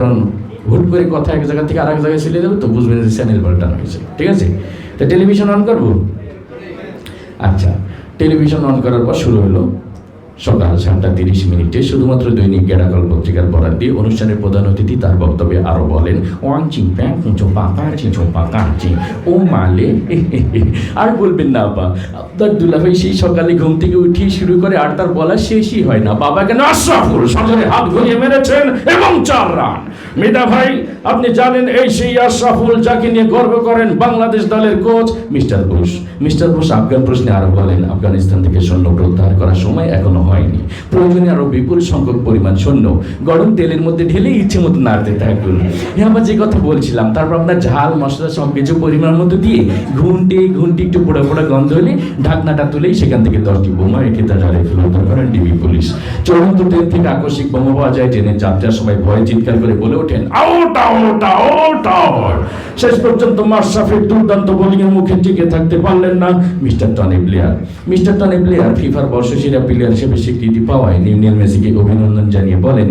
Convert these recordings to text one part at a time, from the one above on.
কারণ হুট করে কথা এক জায়গা থেকে আরেক জায়গায় চলে যাবে তো বুঝবেন যে চ্যানেল পাল্টানো হয়েছে। ঠিক আছে, তো টেলিভিশন অন করবো। আচ্ছা, টেলিভিশন অন করার পর শুরু হলো সকাল 7:30 শুধুমাত্র দৈনিক গেড়াকল পত্রিকার বরাদ দিয়ে অনুষ্ঠানের প্রধান অতিথি তার বক্তব্যে আরো বলেন, ওয়াং চিং প্যাং চোপা কাঁচি ও মালে। আর বলবেন না আপা, আপনার দুলাভাই সেই সকালে ঘুম থেকে উঠে শুরু করে আর তার বলা শেষই হয় না। বাবা কেন আশরাফুল সজরে হাত ঘুরিয়ে মেরেছেন এবং 4 রান। মেধা ভাই, আপনি জানেন এই সেই আশরাফুল যাকে নিয়ে গর্ব করেন বাংলাদেশ দলের coach mister Bush. Mister Bush Afghan প্রশ্নে আরো বলেন, আফগানিস্তান থেকে সৈন্য প্রত্যাহার করার সময় এখনো হয়নি। প্রয়োজনে আরো বিপুল সংখ্যক পরিমাণ সৈন্য গরম তেলের মধ্যে ঢেলে ইচ্ছে মতো নাড়তে থাকুন। আমরা যে কথা বলছিলাম, তারপর আপনার ঝাল মশলা সবকিছু পরিমাণ মতো দিয়ে ঘুন্টি একটু পোড়া পোড়া গন্ধ হলে ঢাকনাটা তুলেই সেখান থেকে 10টি বোমা রেখে তা জ্বালিয়ে ফেলে উদ্ধার করেন ডিবি পুলিশ। চলন্ত ট্রেন থেকে আকস্মিক বোমা পাওয়া যায়, ট্রেনের যাত্রীরা সবাই ভয়ে চিৎকার করে বলে ওঠেন, আউট আউট আউট আউট। শেষ পর্যন্ত মাশরাফির দুর্দান্ত বোলিং এর মুখে টিকে থাকতে পারলেন না mister Tony Blair. Mister Tony Blair ফিফার বর্ষসেরা প্লেয়ার হিসেবে স্বীকৃতি পাওয়ায় লিওনেল মেসিকে অভিনন্দন জানিয়ে বলেন,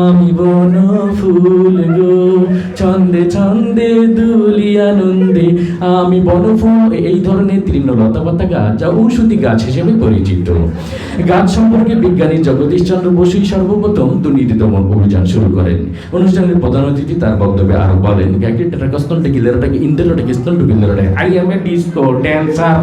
আমি বন ফুল গো ছন্দে ছন্দে দুলি আনন্দে। আমি বনফুল এই ধরনের তৃণলতাপাতা গাছ যা ঔষধি গাছ হিসেবে পরিচিত। গাছ সম্পর্কে বিজ্ঞানী জগদীশ চন্দ্র বসুই সর্বপ্রথম দুর্নীতি দমন অভিযান শুরু করেন। অনুষ্ঠানের প্রধান অতিথি তার বক্তব্যে আরো বলেন, I M a disco dancer.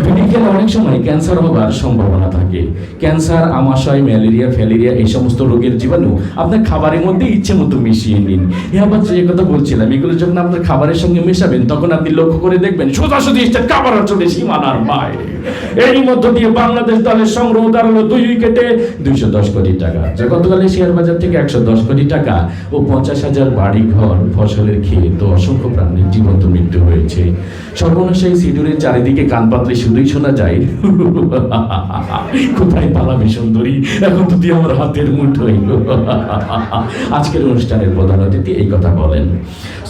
বিড়ি খেলে অনেক সময় ক্যান্সার হবার সম্ভাবনা থাকে। ক্যান্সার, আমাশয়, ম্যালেরিয়া, ফ্যালেরিয়া এই সমস্ত রোগের জীবাণু আপনার খাবারের মধ্যে ইচ্ছে মতো মিশিয়ে নিন। আবার যে কথা বলছিলাম, এগুলো যখন আপনার খাবারের সঙ্গে মেশাবেন তখন আপনি লক্ষ্য করে দেখবেন সোজাসুজি খাবার চলে সীমানার বাইরে। এরই মধ্য দিয়ে বাংলাদেশ দলের সংগ্রহ দাঁড়ালো 2 উইকেটে 210 কোটি টাকা, যা গতকালে শেয়ার বাজার থেকে 110 কোটি টাকা ও 50,000 বাড়ি ঘর, ফসলের ক্ষেত ও অসংখ্য প্রাণীর জীবন্ত মৃত্যু হয়েছে। সর্বনাশ এই সিডুরের চারিদিকে কান পাতলে শুধুই শোনা যায়, কোথায় পালাবে সুন্দরী, এখন তো তুই আমার হাতের মুঠোই। আজকের অনুষ্ঠানের প্রধান অতিথি এই কথা বলেন।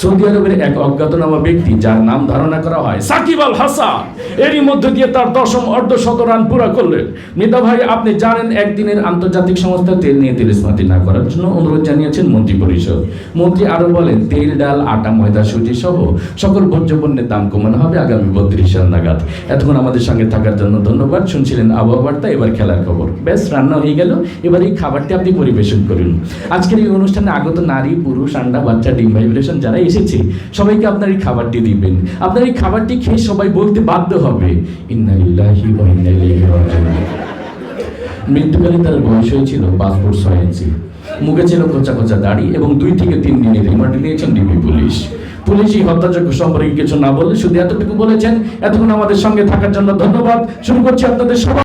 সৌদি আরবের এক অজ্ঞাতনামা ব্যক্তি, যার নাম ধারণা করা হয় সাকিব আল হাসান, এরই মধ্যে দিয়ে তার 10ম অর্ধশত রান পুরা করলেন। মিতা ভাই, আপনি জানেন একদিনের আন্তর্জাতিক সংস্থা তেল নিয়ে তিরস্মাতি না করার জন্য অনুরোধ জানিয়েছেন মন্ত্রী পরিষদ। মন্ত্রী আরো বলেন, তেল, ডাল, আটা, ময়দা, সুজি সহ সকল ভোজ্য পণ্যের দাম কমানো হবে আগামী 32 সাল নাগাদ। এতক্ষণ আমাদের সঙ্গে থাকার জন্য ধন্যবাদ। শুনছিলেন আবহাওয়া বার্তা, এবার খেলার খবর। বেশ, রান্না হয়ে গেল, এবার এই খাবারটি আপনি পরিবেশন করুন। আজকের এই অনুষ্ঠানে আগত নারী, পুরুষ, আন্ডা, বাচ্চা, ডিম ভাইব্রেশন যারা এসেছে সবাইকে আপনার এই খাবারটি দিবেন। আপনার এই খাবারটি খেয়ে সবাই বলতে বাধ্য হবে, ইন্না লিল্লাহি ওয়া ইন্না ইলাইহি রাজিউন। মৃত্যুকালে তার বয়স হয়েছিল 5 ফুট 6 ইঞ্চি। মুখে ছিল কোচা কোচা দাড়ি এবং 2 থেকে 3 দিনের রিমান্ড নিয়েছেন ডিবি পুলিশ। পুলিশ এই হত্যাযজ্ঞ সম্পর্কে কিছু না বলে শুধু এতটুকু বলেছেন, এতক্ষণ আমাদের সঙ্গে থাকার জন্য ধন্যবাদ। শুরু করছি আপনাদের সবাই